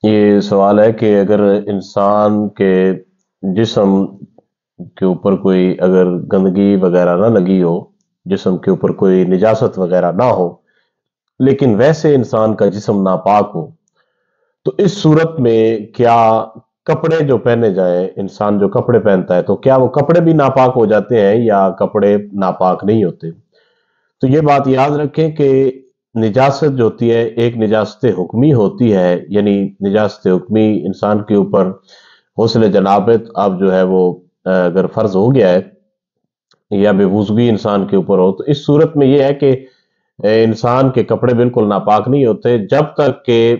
یہ سوال ہے کہ اگر انسان کے جسم کے اوپر کوئی اگر گندگی وغیرہ نہ لگی ہو، جسم کے اوپر کوئی نجاست وغیرہ نہ ہو، لیکن ویسے انسان کا جسم ناپاک ہو، تو اس صورت میں کیا کپڑے جو پہنے جائیں، انسان جو کپڑے پہنتا ہے تو کیا وہ کپڑے بھی ناپاک ہو جاتے ہیں یا کپڑے ناپاک نہیں ہوتے؟ تو یہ بات یاد رکھیں کہ نجاست جو ہوتی ہے ایک نجاست حکمی ہوتی ہے، یعنی نجاست حکمی انسان کے اوپر غسل جنابت اب جو ہے وہ اگر فرض ہو گیا ہے یا بے وضوئی انسان کے اوپر ہو، تو اس صورت میں یہ ہے کہ انسان کے کپڑے بالکل ناپاک نہیں ہوتے جب تک کہ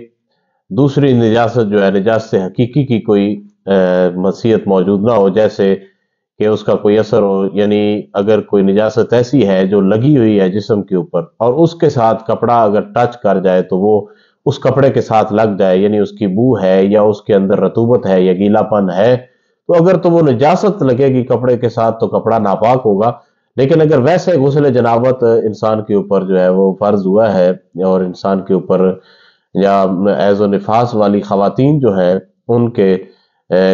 دوسری نجاست جو ہے نجاست حقیقی کی کوئی مسیت موجود نہ ہو، جیسے کہ اس کا کوئی اثر ہو، یعنی اگر کوئی نجاست ایسی ہے جو لگی ہوئی ہے جسم کے اوپر اور اس کے ساتھ کپڑا اگر ٹچ کر جائے تو وہ اس کپڑے کے ساتھ لگ جائے، یعنی اس کی بو ہے یا اس کے اندر رطوبت ہے یا گیلا پن ہے، تو اگر تو وہ نجاست لگے گی کپڑے کے ساتھ تو کپڑا ناپاک ہوگا۔ لیکن اگر ویسے غسل جنابت انسان کے اوپر جو ہے وہ فرض ہوا ہے اور انسان کے اوپر یا ایز و نفاس والی خواتین جو ہیں ان کے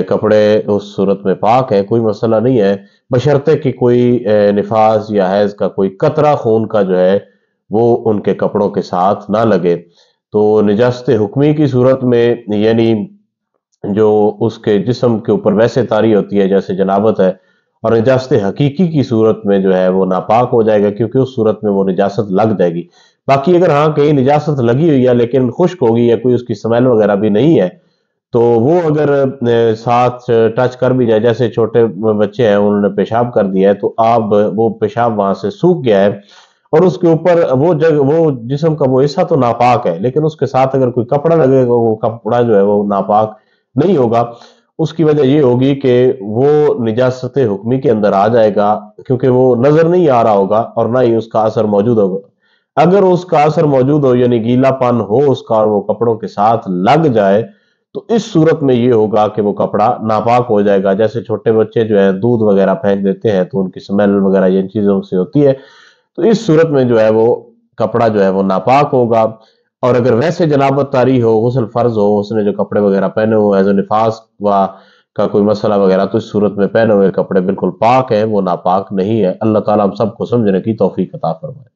کپڑے اس صورت میں پاک ہے، کوئی مسئلہ نہیں ہے، بشرطے کہ کوئی نفاس یا حیض کا کوئی قطرہ خون کا جو ہے وہ ان کے کپڑوں کے ساتھ نہ لگے۔ تو نجاست حکمی کی صورت میں یعنی جو اس کے جسم کے اوپر ویسے طاری ہوتی ہے جیسے جنابت ہے، اور نجاست حقیقی کی صورت میں جو ہے وہ ناپاک ہو جائے گا، کیونکہ اس صورت میں وہ نجاست لگ جائے گی۔ باقی اگر ہاں کہیں نجاست لگی ہوئی ہے لیکن خشک ہوگی یا کوئی اس کی سمیل وغیرہ بھی نہیں ہے، تو وہ اگر ساتھ ٹچ کر بھی جائے، جیسے چھوٹے بچے ہیں انہوں نے پیشاب کر دیا ہے تو آپ وہ پیشاب وہاں سے سوکھ گیا ہے اور اس کے اوپر وہ جگہ وہ جسم کا وہ حصہ تو ناپاک ہے، لیکن اس کے ساتھ اگر کوئی کپڑا لگے گا وہ کپڑا جو ہے وہ ناپاک نہیں ہوگا۔ اس کی وجہ یہ ہوگی کہ وہ نجاست حکمی کے اندر آ جائے گا، کیونکہ وہ نظر نہیں آ رہا ہوگا اور نہ ہی اس کا اثر موجود ہوگا۔ اگر اس کا اثر موجود ہو یعنی گیلا پن ہو اس کا اور وہ کپڑوں کے ساتھ لگ جائے تو اس صورت میں یہ ہوگا کہ وہ کپڑا ناپاک ہو جائے گا۔ جیسے چھوٹے بچے جو ہے دودھ وغیرہ پھینک دیتے ہیں تو ان کی سمیل وغیرہ ان چیزوں سے ہوتی ہے، تو اس صورت میں جو ہے وہ کپڑا جو ہے وہ ناپاک ہوگا۔ اور اگر ویسے جنابت طاری ہو، غسل فرض ہو، اس نے جو کپڑے وغیرہ پہنے ہو ایز نفاس کا کوئی مسئلہ وغیرہ، تو اس صورت میں پہنے ہوئے کپڑے بالکل پاک ہیں، وہ ناپاک نہیں ہے۔ اللہ تعالیٰ ہم سب کو سمجھنے کی توفیق عطا فرمائے۔